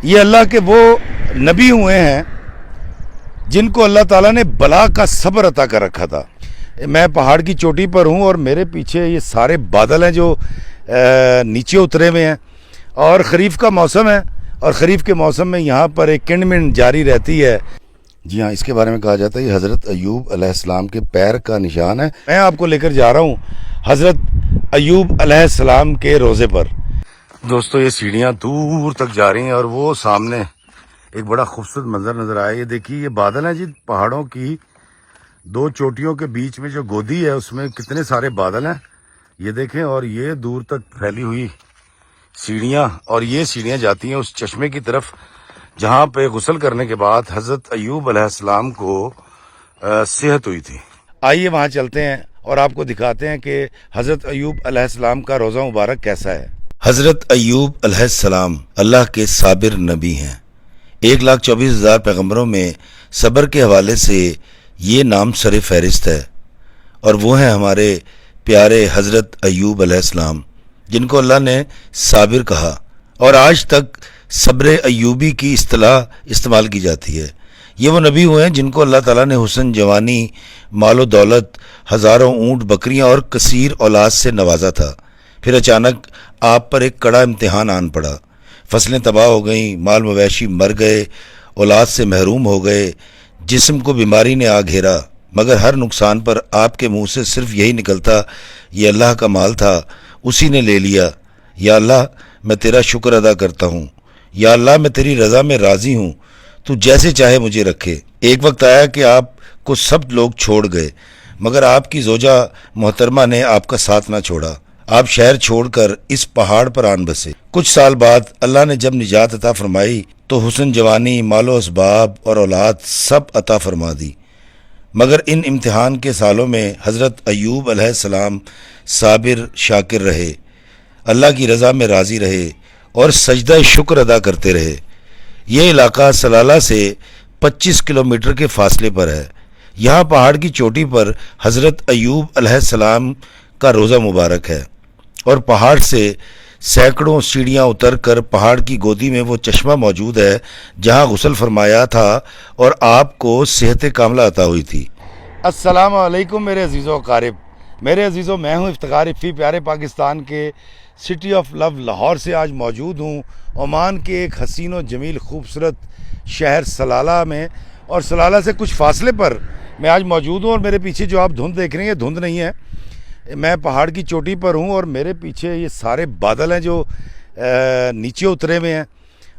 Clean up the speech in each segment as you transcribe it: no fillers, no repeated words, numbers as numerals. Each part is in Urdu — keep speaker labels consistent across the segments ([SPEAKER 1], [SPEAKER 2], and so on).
[SPEAKER 1] یہ اللہ کے وہ نبی ہوئے ہیں جن کو اللہ تعالیٰ نے بلا کا صبر عطا کر رکھا تھا۔ میں پہاڑ کی چوٹی پر ہوں اور میرے پیچھے یہ سارے بادل ہیں جو نیچے اترے ہوئے ہیں، اور خریف کا موسم ہے، اور خریف کے موسم میں یہاں پر ایک کنڈمن جاری رہتی ہے۔ جی ہاں، اس کے بارے میں کہا جاتا ہے یہ حضرت ایوب علیہ السلام کے پیر کا نشان ہے۔ میں آپ کو لے کر جا رہا ہوں حضرت ایوب علیہ السلام کے روزے پر۔ دوستو، یہ سیڑھیاں دور تک جا رہی ہیں اور وہ سامنے ایک بڑا خوبصورت منظر نظر آیا۔ یہ دیکھیے، یہ بادل ہیں جی، پہاڑوں کی دو چوٹیوں کے بیچ میں جو گودی ہے اس میں کتنے سارے بادل ہیں، یہ دیکھیں۔ اور یہ دور تک پھیلی ہوئی سیڑھیاں، اور یہ سیڑھیاں جاتی ہیں اس چشمے کی طرف جہاں پہ غسل کرنے کے بعد حضرت ایوب علیہ السلام کو صحت ہوئی تھی۔ آئیے وہاں چلتے ہیں اور آپ کو دکھاتے ہیں کہ حضرت ایوب علیہ السلام کا روزہ مبارک کیسا ہے۔ حضرت ایوب علیہ السلام اللہ کے صابر نبی ہیں۔ 1,24,000 پیغمبروں میں صبر کے حوالے سے یہ نام سر فہرست ہے، اور وہ ہیں ہمارے پیارے حضرت ایوب علیہ السلام، جن کو اللہ نے صابر کہا، اور آج تک صبر ایوبی کی اصطلاح استعمال کی جاتی ہے۔ یہ وہ نبی ہوئے ہیں جن کو اللہ تعالیٰ نے حسن جوانی، مال و دولت، ہزاروں اونٹ بکریاں اور کثیر اولاد سے نوازا تھا۔ پھر اچانک آپ پر ایک کڑا امتحان آن پڑا، فصلیں تباہ ہو گئیں، مال مویشی مر گئے، اولاد سے محروم ہو گئے، جسم کو بیماری نے آ گھیرا، مگر ہر نقصان پر آپ کے منہ سے صرف یہی نکلتا، یہ اللہ کا مال تھا، اسی نے لے لیا۔ یا اللہ، میں تیرا شکر ادا کرتا ہوں، یا اللہ میں تیری رضا میں راضی ہوں، تو جیسے چاہے مجھے رکھے۔ ایک وقت آیا کہ آپ کو سب لوگ چھوڑ گئے، مگر آپ کی زوجہ محترمہ نے آپ کا ساتھ نہ چھوڑا۔ آپ شہر چھوڑ کر اس پہاڑ پر آن بسے۔ کچھ سال بعد اللہ نے جب نجات عطا فرمائی تو حسن جوانی، مال و اسباب اور اولاد سب عطا فرما دی۔ مگر ان امتحان کے سالوں میں حضرت ایوب علیہ السلام صابر شاکر رہے، اللہ کی رضا میں راضی رہے اور سجدہ شکر ادا کرتے رہے۔ یہ علاقہ سلالہ سے 25 کلومیٹر کے فاصلے پر ہے۔ یہاں پہاڑ کی چوٹی پر حضرت ایوب علیہ السلام کا روزہ مبارک ہے، اور پہاڑ سے سینکڑوں سیڑھیاں اتر کر پہاڑ کی گودی میں وہ چشمہ موجود ہے جہاں غسل فرمایا تھا اور آپ کو صحت کاملہ عطا ہوئی تھی۔ السلام علیکم میرے عزیزو اقارب، میرے عزیزو، میں ہوں افتخار افی، پیارے پاکستان کے سٹی آف لو لاہور سے آج موجود ہوں عمان کے ایک حسین و جمیل خوبصورت شہر سلالہ میں، اور سلالہ سے کچھ فاصلے پر میں آج موجود ہوں۔ اور میرے پیچھے جو آپ دھند دیکھ رہے ہیں، دھند نہیں ہے، میں پہاڑ کی چوٹی پر ہوں، اور میرے پیچھے یہ سارے بادل ہیں جو نیچے اترے ہوئے ہیں،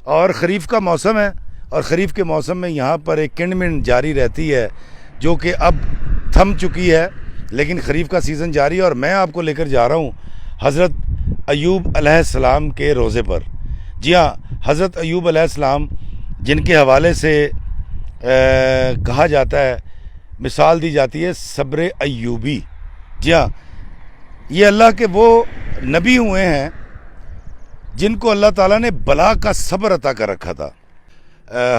[SPEAKER 1] اور خریف کا موسم ہے، اور خریف کے موسم میں یہاں پر ایک کنڈمن جاری رہتی ہے جو کہ اب تھم چکی ہے، لیکن خریف کا سیزن جاری ہے۔ اور میں آپ کو لے کر جا رہا ہوں حضرت ایوب علیہ السلام کے روزے پر۔ جی ہاں، حضرت ایوب علیہ السلام جن کے حوالے سے کہا جاتا ہے، مثال دی جاتی ہے صبر ایوبی۔ جی ہاں، یہ اللہ کے وہ نبی ہوئے ہیں جن کو اللہ تعالیٰ نے بلا کا صبر عطا کر رکھا تھا۔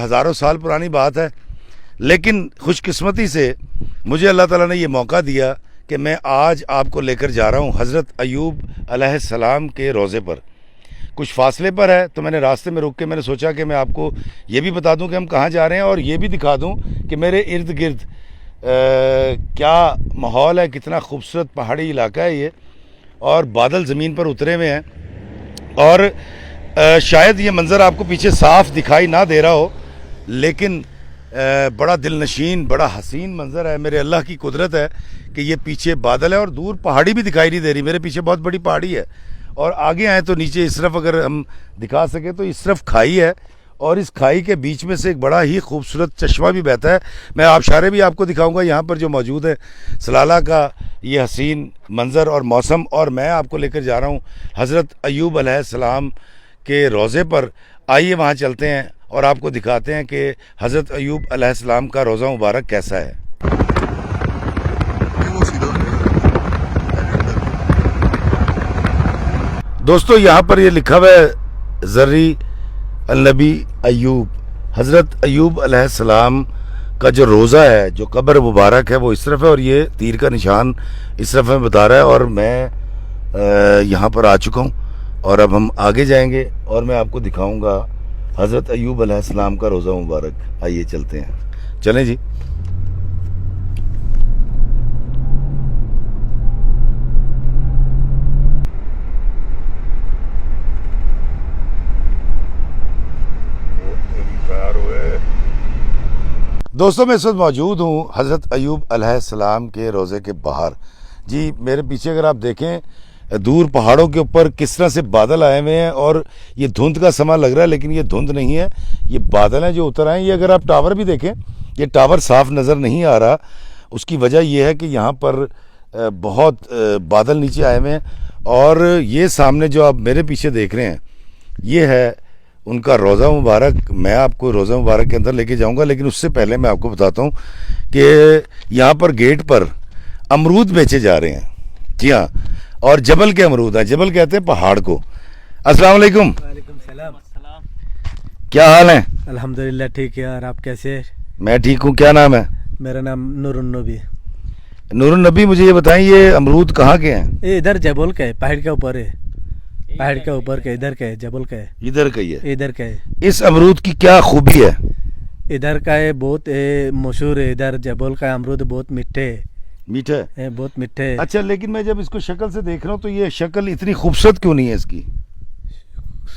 [SPEAKER 1] ہزاروں سال پرانی بات ہے، لیکن خوش قسمتی سے مجھے اللہ تعالیٰ نے یہ موقع دیا کہ میں آج آپ کو لے کر جا رہا ہوں حضرت ایوب علیہ السلام کے روزے پر۔ کچھ فاصلے پر ہے، تو میں نے راستے میں رک کے میں نے سوچا کہ میں آپ کو یہ بھی بتا دوں کہ ہم کہاں جا رہے ہیں، اور یہ بھی دکھا دوں کہ میرے ارد گرد کیا ماحول ہے، کتنا خوبصورت پہاڑی علاقہ ہے یہ، اور بادل زمین پر اترے ہوئے ہیں۔ اور شاید یہ منظر آپ کو پیچھے صاف دکھائی نہ دے رہا ہو، لیکن بڑا دل نشین، بڑا حسین منظر ہے۔ میرے اللہ کی قدرت ہے کہ یہ پیچھے بادل ہے اور دور پہاڑی بھی دکھائی نہیں دے رہی۔ میرے پیچھے بہت بڑی پہاڑی ہے، اور آگے آئیں تو نیچے اس طرف اگر ہم دکھا سکیں تو اس طرف کھائی ہے، اور اس کھائی کے بیچ میں سے ایک بڑا ہی خوبصورت چشمہ بھی بہتا ہے۔ میں آبشاریں بھی آپ کو دکھاؤں گا یہاں پر جو موجود ہے، سلالہ کا یہ حسین منظر اور موسم۔ اور میں آپ کو لے کر جا رہا ہوں حضرت ایوب علیہ السلام کے روزے پر۔ آئیے وہاں چلتے ہیں اور آپ کو دکھاتے ہیں کہ حضرت ایوب علیہ السلام کا روزہ مبارک کیسا ہے۔ دوستو، یہاں پر یہ لکھا ہوا ہے ذری النبی ایوب، حضرت ایوب علیہ السلام کا جو روزہ ہے، جو قبر مبارک ہے، وہ اس طرف ہے، اور یہ تیر کا نشان اس طرف میں بتا رہا ہے۔ اور میں یہاں پر آ چکا ہوں، اور اب ہم آگے جائیں گے اور میں آپ کو دکھاؤں گا حضرت ایوب علیہ السلام کا روزہ مبارک. آئیے چلتے ہیں, چلیں جی. دوستوں میں اس وقت موجود ہوں حضرت ایوب علیہ السلام کے روزے کے باہر. جی میرے پیچھے اگر آپ دیکھیں دور پہاڑوں کے اوپر کس طرح سے بادل آئے ہوئے ہیں, اور یہ دھند کا سماں لگ رہا ہے لیکن یہ دھند نہیں ہے, یہ بادل ہیں جو اتر آئے ہیں. یہ اگر آپ ٹاور بھی دیکھیں یہ ٹاور صاف نظر نہیں آ رہا. اس کی وجہ یہ ہے کہ یہاں پر بہت بادل نیچے آئے ہوئے ہیں, اور یہ سامنے جو آپ میرے پیچھے دیکھ رہے ہیں یہ ہے ان کا روزہ مبارک. میں آپ کو روزہ مبارک کے اندر لے کے جاؤں گا, لیکن اس سے پہلے میں آپ کو بتاتا ہوں کہ یہاں پر گیٹ پر امرود بیچے جا رہے ہیں. جی ہاں, اور جبل کے امرود ہیں. جبل کہتے ہیں پہاڑ کو. السلام علیکم.
[SPEAKER 2] وعلیکم السلام.
[SPEAKER 1] کیا حال ہیں؟
[SPEAKER 2] الحمدللہ ٹھیک ہے. اور آپ کیسے ہیں؟
[SPEAKER 1] میں ٹھیک ہوں. کیا نام ہے؟
[SPEAKER 2] میرا نام نور النبی.
[SPEAKER 1] نور النبی, مجھے یہ بتائیں یہ امرود کہاں کے ہیں؟
[SPEAKER 2] یہ ادھر جبل کا ہے, پہاڑ کے اوپر ہے. پہاڑ کے اوپر کا ادھر کا ہے, جبل کا ہے.
[SPEAKER 1] ادھر کا ہی ہے.
[SPEAKER 2] ادھر کا ہے.
[SPEAKER 1] اس امرود کی کیا خوبی ہے؟
[SPEAKER 2] ادھر کا ہے بہت مشہور ہے. ادھر جبل کا امرود بہت میٹھے ہے.
[SPEAKER 1] میٹھا ہے؟
[SPEAKER 2] بہت میٹھے ہے.
[SPEAKER 1] اچھا, لیکن میں جب اس کو شکل سے دیکھ رہا ہوں تو یہ شکل اتنی خوبصورت کیوں نہیں ہے اس کی؟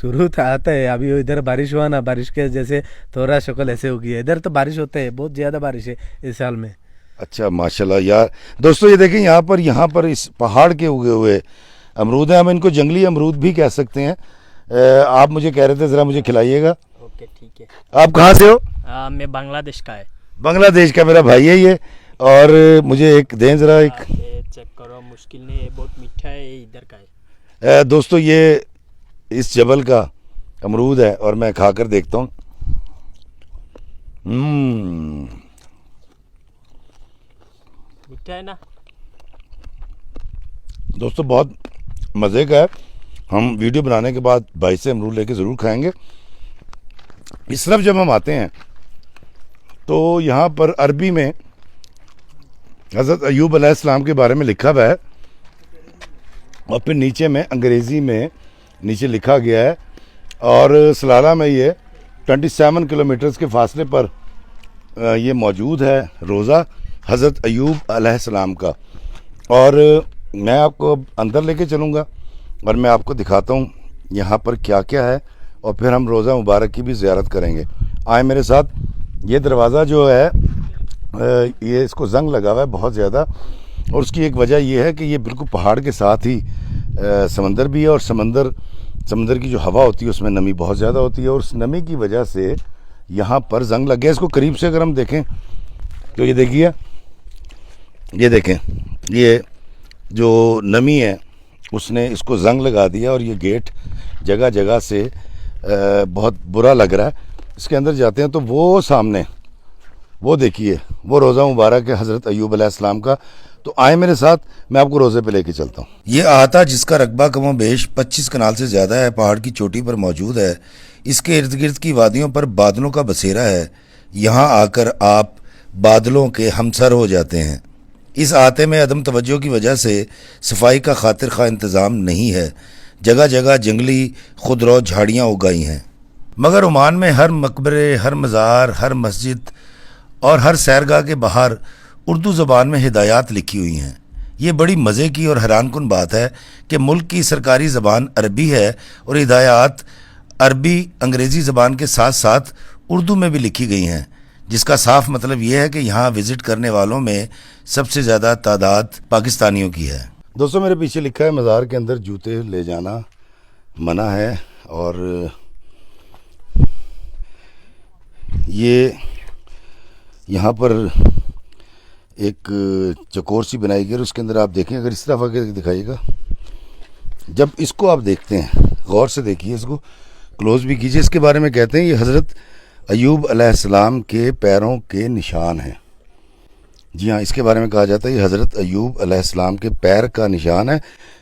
[SPEAKER 2] شروع آتا ہے ابھی ادھر بارش ہوا نا, بارش کے جیسے تھوڑا شکل ایسے ہو گئی ہے. ادھر تو بارش ہوتا ہے, بہت زیادہ بارش ہے اس سال میں.
[SPEAKER 1] اچھا ماشاءاللہ یار. دوستو یہ دیکھیں یہاں پر اس پہاڑ کے اگے ہوئے امرود ہیں. ہم ان کو جنگلی امرود بھی کہہ سکتے ہیں. آپ مجھے کہہ رہے تھے ذرا مجھے کھلائیے گا.
[SPEAKER 3] اوکے ٹھیک ہے.
[SPEAKER 1] آپ کہاں سے ہو؟
[SPEAKER 3] میں بنگلہ دیش کا ہے.
[SPEAKER 1] بنگلہ دیش کا میرا بھائی ہے یہ. اور مجھے ایک دیں ذرا ایک.
[SPEAKER 3] چیک کرو, مشکل نہیں ہے, بہت میٹھا ہے. یہ ادھر کا ہے.
[SPEAKER 1] دوستو یہ اس جبل کا امرود ہے اور میں کھا کر دیکھتا ہوں.
[SPEAKER 3] میٹھا ہے نا
[SPEAKER 1] دوستو, بہت مزے کا ہے. ہم ویڈیو بنانے کے بعد بھائی سے امرود لے کے ضرور کھائیں گے. اس طرف جب ہم آتے ہیں تو یہاں پر عربی میں حضرت ایوب علیہ السلام کے بارے میں لکھا ہوا ہے, اور پھر نیچے میں انگریزی میں نیچے لکھا گیا ہے, اور سلالہ میں یہ 27 کلومیٹرز کے فاصلے پر یہ موجود ہے روزہ حضرت ایوب علیہ السلام کا. اور میں آپ کو اندر لے کے چلوں گا اور میں آپ کو دکھاتا ہوں یہاں پر کیا کیا ہے, اور پھر ہم روزہ مبارک کی بھی زیارت کریں گے. آئیں میرے ساتھ. یہ دروازہ جو ہے یہ اس کو زنگ لگا ہوا ہے بہت زیادہ, اور اس کی ایک وجہ یہ ہے کہ یہ بالکل پہاڑ کے ساتھ ہی سمندر بھی ہے, اور سمندر کی جو ہوا ہوتی ہے اس میں نمی بہت زیادہ ہوتی ہے, اور اس نمی کی وجہ سے یہاں پر زنگ لگ گیا. اس کو قریب سے اگر ہم دیکھیں تو یہ دیکھیے, یہ دیکھیں یہ جو نمی ہے اس نے اس کو زنگ لگا دیا, اور یہ گیٹ جگہ جگہ سے بہت برا لگ رہا ہے. اس کے اندر جاتے ہیں تو وہ سامنے وہ دیکھیے وہ روزہ مبارک ہے حضرت ایوب علیہ السلام کا. تو آئیں میرے ساتھ, میں آپ کو روزے پہ لے کے چلتا ہوں. یہ احاطہ جس کا رقبہ کم و بیش 25 کنال سے زیادہ ہے, پہاڑ کی چوٹی پر موجود ہے. اس کے ارد گرد کی وادیوں پر بادلوں کا بسیرا ہے. یہاں آ کر آپ بادلوں کے ہمسر ہو جاتے ہیں. اس احاطے میں عدم توجہ کی وجہ سے صفائی کا خاطر خواہ انتظام نہیں ہے. جگہ جگہ جنگلی خودرو جھاڑیاں اگائی ہیں, مگر عمان میں ہر مقبرے, ہر مزار, ہر مسجد اور ہر سیرگاہ کے باہر اردو زبان میں ہدایات لکھی ہوئی ہیں. یہ بڑی مزے کی اور حیران کن بات ہے کہ ملک کی سرکاری زبان عربی ہے, اور ہدایات عربی انگریزی زبان کے ساتھ ساتھ اردو میں بھی لکھی گئی ہیں, جس کا صاف مطلب یہ ہے کہ یہاں وزٹ کرنے والوں میں سب سے زیادہ تعداد پاکستانیوں کی ہے. دوستوں میرے پیچھے لکھا ہے مزار کے اندر جوتے لے جانا منع ہے, اور یہ یہاں پر ایک چکور سی بنائی گئی, اور اس کے اندر آپ دیکھیں, اگر اس طرف آگے دکھائیے گا, جب اس کو آپ دیکھتے ہیں غور سے دیکھیے, اس کو کلوز بھی کیجیے. اس کے بارے میں کہتے ہیں یہ حضرت ایوب علیہ السلام کے پیروں کے نشان ہیں. جی ہاں, اس کے بارے میں کہا جاتا ہے یہ حضرت ایوب علیہ السلام کے پیر کا نشان ہے.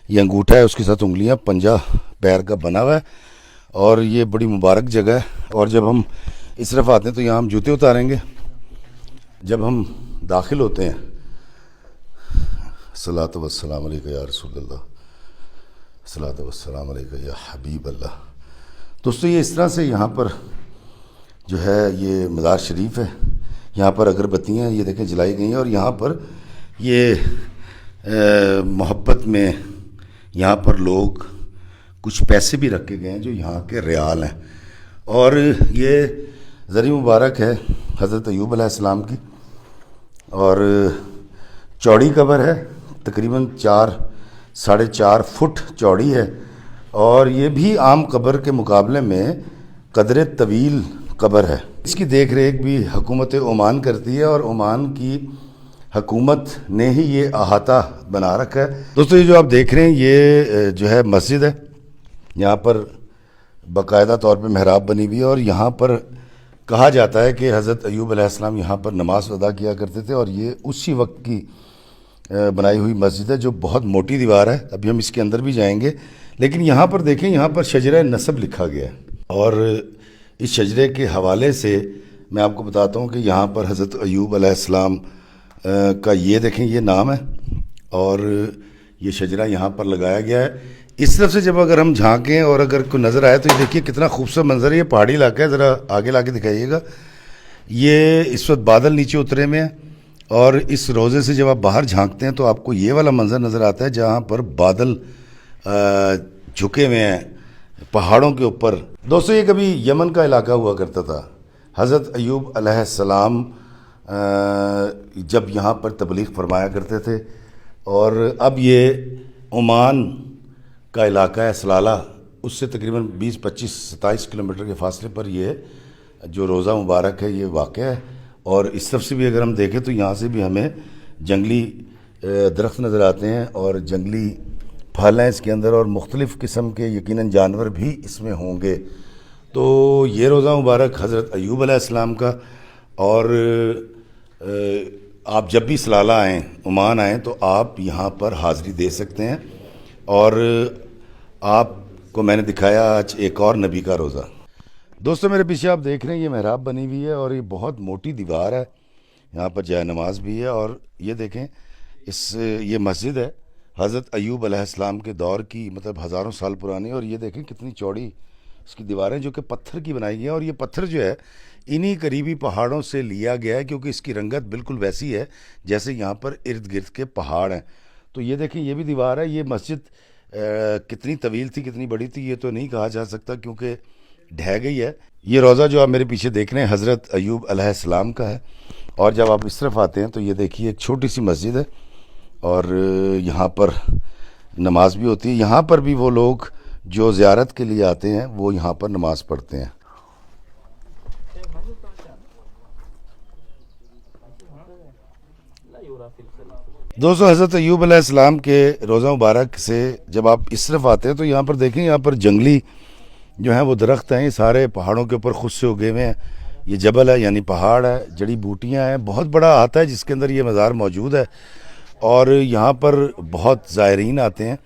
[SPEAKER 1] یہ انگوٹھا ہے, اس کے ساتھ انگلیاں, پنجہ پیر کا بنا ہوا ہے, اور یہ بڑی مبارک جگہ ہے. اور جب ہم اس طرف آتے ہیں تو یہاں ہم جوتے اتاریں گے. جب ہم داخل ہوتے ہیں, صلاۃ والسلام علیکہ یا رسول اللہ, صلاۃ والسلام علیکہ یا حبیب اللہ. دوستو یہ اس طرح سے یہاں پر جو ہے یہ مزار شریف ہے. یہاں پر اگربتیاں یہ دیکھیں جلائی گئی ہیں اور یہاں پر یہ محبت میں یہاں پر لوگ کچھ پیسے بھی رکھے گئے ہیں جو یہاں کے ریال ہیں. اور یہ زری مبارک ہے حضرت ایوب علیہ السلام کی اور چوڑی قبر ہے, تقریباً 4.5 فٹ چوڑی ہے اور یہ بھی عام قبر کے مقابلے میں قدر طویل قبر ہے. اس کی دیکھ ریکھ بھی حکومت عمان کرتی ہے اور عمان کی حکومت نے ہی یہ احاطہ بنا رکھا ہے. دوستو یہ جو آپ دیکھ رہے ہیں یہ جو ہے مسجد ہے, یہاں پر باقاعدہ طور پہ محراب بنی ہوئی ہے اور یہاں پر کہا جاتا ہے کہ حضرت ایوب علیہ السلام یہاں پر نماز ادا کیا کرتے تھے اور یہ اسی وقت کی بنائی ہوئی مسجد ہے جو بہت موٹی دیوار ہے. ابھی ہم اس کے اندر بھی جائیں گے, لیکن یہاں پر دیکھیں یہاں پر شجرہ نسب لکھا گیا ہے اور اس شجرے کے حوالے سے میں آپ کو بتاتا ہوں کہ یہاں پر حضرت ایوب علیہ السلام کا یہ دیکھیں یہ نام ہے اور یہ شجرہ یہاں پر لگایا گیا ہے. اس طرف سے جب اگر ہم جھانکیں اور اگر کوئی نظر آئے تو یہ دیکھیے کتنا خوبصورت منظر ہے. یہ پہاڑی علاقہ ہے, ذرا آگے لا کے دکھائیے گا. یہ اس وقت بادل نیچے اترے میں ہیں اور اس روزے سے جب آپ باہر جھانکتے ہیں تو آپ کو یہ والا منظر نظر آتا ہے جہاں پر بادل جھکے ہوئے ہیں پہاڑوں کے اوپر. دوستو یہ کبھی یمن کا علاقہ ہوا کرتا تھا. حضرت ایوب علیہ السلام جب یہاں پر تبلیغ فرمایا کرتے تھے اور اب یہ عمان کا علاقہ ہے سلالہ, اس سے تقریباً 20-25-27 کلومیٹر کے فاصلے پر یہ جو روضہ مبارک ہے یہ واقع ہے. اور اس طرف سے بھی اگر ہم دیکھیں تو یہاں سے بھی ہمیں جنگلی درخت نظر آتے ہیں اور جنگلی پھل ہیں اس کے اندر اور مختلف قسم کے یقیناً جانور بھی اس میں ہوں گے. تو یہ روضہ مبارک حضرت ایوب علیہ السلام کا, اور آپ جب بھی سلالہ آئیں عمان آئیں تو آپ یہاں پر حاضری دے سکتے ہیں. اور آپ کو میں نے دکھایا آج ایک اور نبی کا روزہ. دوستو میرے پیچھے آپ دیکھ رہے ہیں یہ محراب بنی ہوئی ہے اور یہ بہت موٹی دیوار ہے, یہاں پر جائے نماز بھی ہے. اور یہ دیکھیں یہ مسجد ہے حضرت ایوب علیہ السلام کے دور کی, مطلب ہزاروں سال پرانی. اور یہ دیکھیں کتنی چوڑی اس کی دیواریں جو کہ پتھر کی بنائی گئی ہیں اور یہ پتھر جو ہے انہی قریبی پہاڑوں سے لیا گیا ہے کیونکہ اس کی رنگت بالکل ویسی ہے جیسے یہاں پر ارد گرد کے پہاڑ ہیں. تو یہ دیکھیں یہ بھی دیوار ہے. یہ مسجد کتنی طویل تھی کتنی بڑی تھی یہ تو نہیں کہا جا سکتا کیونکہ ڈھہ گئی ہے. یہ روضہ جو آپ میرے پیچھے دیکھ رہے ہیں حضرت ایوب علیہ السلام کا ہے. اور جب آپ اس طرف آتے ہیں تو یہ دیکھیے ایک چھوٹی سی مسجد ہے اور یہاں پر نماز بھی ہوتی ہے. یہاں پر بھی وہ لوگ جو زیارت کے لیے آتے ہیں وہ یہاں پر نماز پڑھتے ہیں. دوستو حضرت ایوب علیہ السلام کے روضہ مبارک سے جب آپ اس طرف آتے ہیں تو یہاں پر دیکھیں یہاں پر جنگلی جو ہیں وہ درخت ہیں, یہ سارے پہاڑوں کے اوپر خود سے اگے ہوئے ہیں. یہ جبل ہے یعنی پہاڑ ہے, جڑی بوٹیاں ہیں, بہت بڑا احاطہ ہے جس کے اندر یہ مزار موجود ہے. اور یہاں پر بہت زائرین آتے ہیں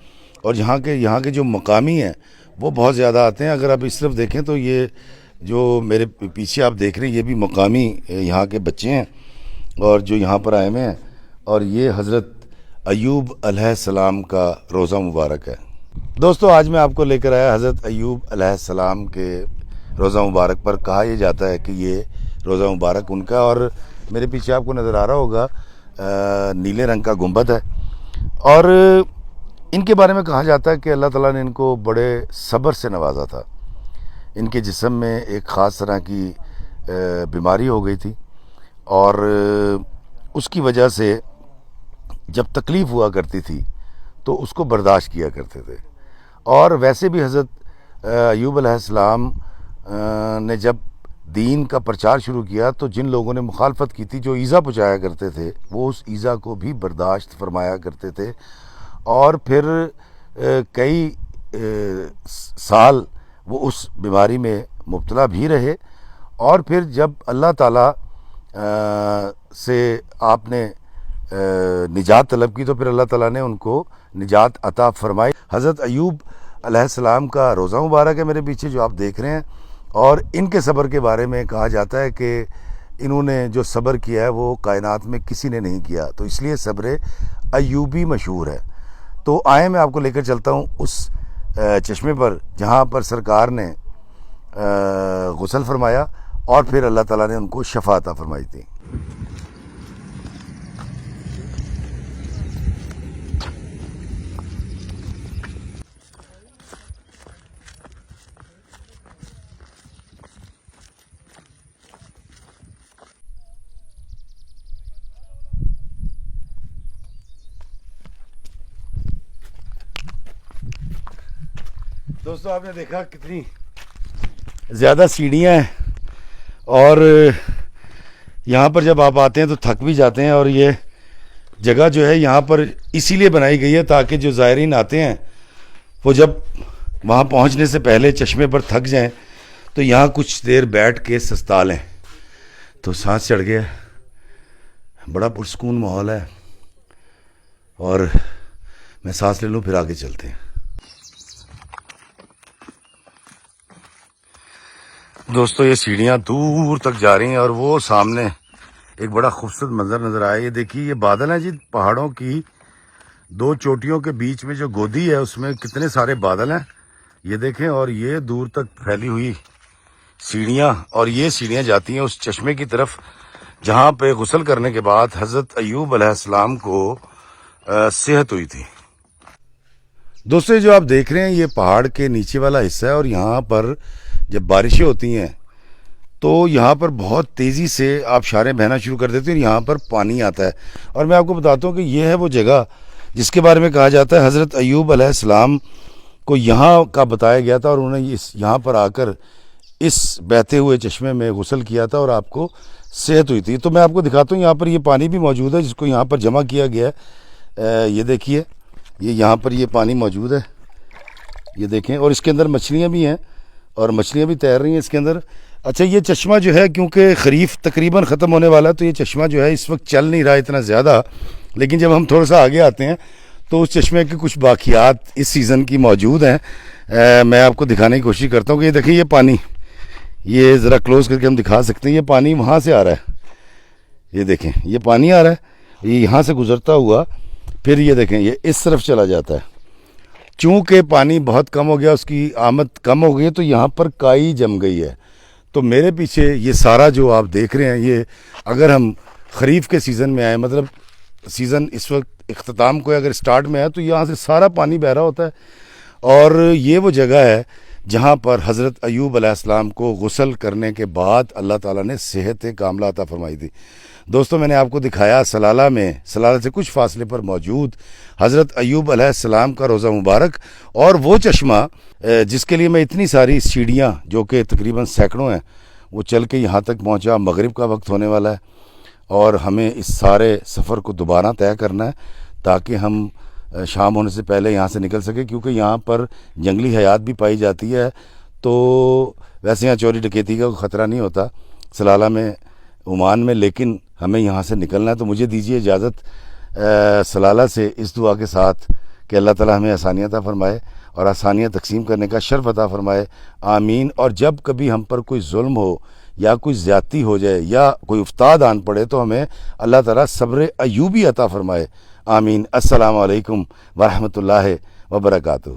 [SPEAKER 1] اور یہاں کے جو مقامی ہیں وہ بہت زیادہ آتے ہیں. اگر آپ اس طرف دیکھیں تو یہ جو میرے پیچھے آپ دیکھ رہے ہیں یہ بھی مقامی یہاں کے بچے ہیں اور جو یہاں پر آئے ہوئے ہیں. اور یہ حضرت ایوب علیہ السلام کا روضہ مبارک ہے. دوستو آج میں آپ کو لے کر آیا حضرت ایوب علیہ السلام کے روضہ مبارک پر. کہا یہ جاتا ہے کہ یہ روضہ مبارک ان کا, اور میرے پیچھے آپ کو نظر آ رہا ہوگا نیلے رنگ کا گنبد ہے. اور ان کے بارے میں کہا جاتا ہے کہ اللہ تعالیٰ نے ان کو بڑے صبر سے نوازا تھا. ان کے جسم میں ایک خاص طرح کی بیماری ہو گئی تھی اور اس کی وجہ سے جب تکلیف ہوا کرتی تھی تو اس کو برداشت کیا کرتے تھے. اور ویسے بھی حضرت ایوب علیہ السلام نے جب دین کا پرچار شروع کیا تو جن لوگوں نے مخالفت کی تھی, جو ایذا پہنچایا کرتے تھے, وہ اس ایذا کو بھی برداشت فرمایا کرتے تھے. اور پھر کئی سال وہ اس بیماری میں مبتلا بھی رہے. اور پھر جب اللہ تعالیٰ سے آپ نے نجات طلب کی تو پھر اللہ تعالیٰ نے ان کو نجات عطا فرمائی. حضرت ایوب علیہ السلام کا روضہ مبارک ہے میرے پیچھے جو آپ دیکھ رہے ہیں. اور ان کے صبر کے بارے میں کہا جاتا ہے کہ انہوں نے جو صبر کیا ہے وہ کائنات میں کسی نے نہیں کیا, تو اس لیے صبر ایوبی مشہور ہے. تو آئیں میں آپ کو لے کر چلتا ہوں اس چشمے پر جہاں پر سرکار نے غسل فرمایا اور پھر اللہ تعالیٰ نے ان کو شفا عطا فرمائی تھی. دوستو آپ نے دیکھا کتنی زیادہ سیڑھیاں ہیں اور یہاں پر جب آپ آتے ہیں تو تھک بھی جاتے ہیں. اور یہ جگہ جو ہے یہاں پر اسی لیے بنائی گئی ہے تاکہ جو زائرین آتے ہیں وہ جب وہاں پہنچنے سے پہلے چشمے پر تھک جائیں تو یہاں کچھ دیر بیٹھ کے سستا لیں. تو سانس چڑھ گیا, بڑا پرسکون ماحول ہے, اور میں سانس لے لوں پھر آگے چلتے ہیں. دوستو یہ سیڑھیاں دور تک جا رہی ہیں اور وہ سامنے ایک بڑا خوبصورت منظر نظر آیا. یہ دیکھیے یہ بادل ہیں جی, پہاڑوں کی دو چوٹیوں کے بیچ میں جو گودی ہے اس میں کتنے سارے بادل ہیں یہ دیکھیں. اور یہ دور تک پھیلی ہوئی سیڑھیاں, اور یہ سیڑھیاں جاتی ہیں اس چشمے کی طرف جہاں پہ غسل کرنے کے بعد حضرت ایوب علیہ السلام کو صحت ہوئی تھی. دوستو جو آپ دیکھ رہے ہیں یہ پہاڑ کے نیچے والا حصہ ہے, اور یہاں پر جب بارشیں ہوتی ہیں تو یہاں پر بہت تیزی سے آبشاریں بہنا شروع کر دیتی ہیں اور یہاں پر پانی آتا ہے. اور میں آپ کو بتاتا ہوں کہ یہ ہے وہ جگہ جس کے بارے میں کہا جاتا ہے حضرت ایوب علیہ السلام کو یہاں کا بتایا گیا تھا, اور انہوں نے یہاں پر آ کر اس بہتے ہوئے چشمے میں غسل کیا تھا اور آپ کو صحت ہوئی تھی. تو میں آپ کو دکھاتا ہوں یہاں پر یہ پانی بھی موجود ہے جس کو یہاں پر جمع کیا گیا ہے. یہ دیکھیے یہ یہاں پر یہ پانی موجود ہے, یہ دیکھیں, اور اس کے اندر مچھلیاں بھی ہیں اور مچھلیاں بھی تیر رہی ہیں اس کے اندر. اچھا یہ چشمہ جو ہے کیونکہ خریف تقریباً ختم ہونے والا ہے تو یہ چشمہ جو ہے اس وقت چل نہیں رہا اتنا زیادہ, لیکن جب ہم تھوڑا سا آگے آتے ہیں تو اس چشمے کے کچھ باقیات اس سیزن کی موجود ہیں. میں آپ کو دکھانے کی کوشش کرتا ہوں کہ یہ دیکھیں یہ پانی, یہ ذرا کلوز کر کے ہم دکھا سکتے ہیں. یہ پانی وہاں سے آ رہا ہے, یہ دیکھیں یہ پانی آ رہا ہے, یہ یہاں سے گزرتا ہوا پھر یہ دیکھیں یہ اس طرف چلا جاتا ہے. چونکہ پانی بہت کم ہو گیا, اس کی آمد کم ہو گئی تو یہاں پر کائی جم گئی ہے. تو میرے پیچھے یہ سارا جو آپ دیکھ رہے ہیں یہ اگر ہم خریف کے سیزن میں آئے, مطلب سیزن اس وقت اختتام کو اگر سٹارٹ میں ہے تو یہاں سے سارا پانی بہ رہا ہوتا ہے. اور یہ وہ جگہ ہے جہاں پر حضرت ایوب علیہ السلام کو غسل کرنے کے بعد اللہ تعالیٰ نے صحت کاملہ عطا فرمائی تھی. دوستو میں نے آپ کو دکھایا سلالہ میں, سلالہ سے کچھ فاصلے پر موجود حضرت ایوب علیہ السلام کا روضہ مبارک, اور وہ چشمہ جس کے لیے میں اتنی ساری سیڑھیاں جو کہ تقریباً سینکڑوں ہیں وہ چل کے یہاں تک پہنچا. مغرب کا وقت ہونے والا ہے اور ہمیں اس سارے سفر کو دوبارہ طے کرنا ہے تاکہ ہم شام ہونے سے پہلے یہاں سے نکل سکے, کیونکہ یہاں پر جنگلی حیات بھی پائی جاتی ہے. تو ویسے یہاں چوری ڈکیتی کا کوئی خطرہ نہیں ہوتا سلالہ میں, عمان میں, لیکن ہمیں یہاں سے نکلنا ہے. تو مجھے دیجیے اجازت سلالہ سے اس دعا کے ساتھ کہ اللہ تعالیٰ ہمیں آسانیاں عطا فرمائے اور آسانیاں تقسیم کرنے کا شرف عطا فرمائے, آمین. اور جب کبھی ہم پر کوئی ظلم ہو یا کوئی زیادتی ہو جائے یا کوئی افتاد آن پڑے تو ہمیں اللہ تعالیٰ صبر ایوبی عطا فرمائے, آمین. السلام علیکم ورحمۃ اللہ وبرکاتہ.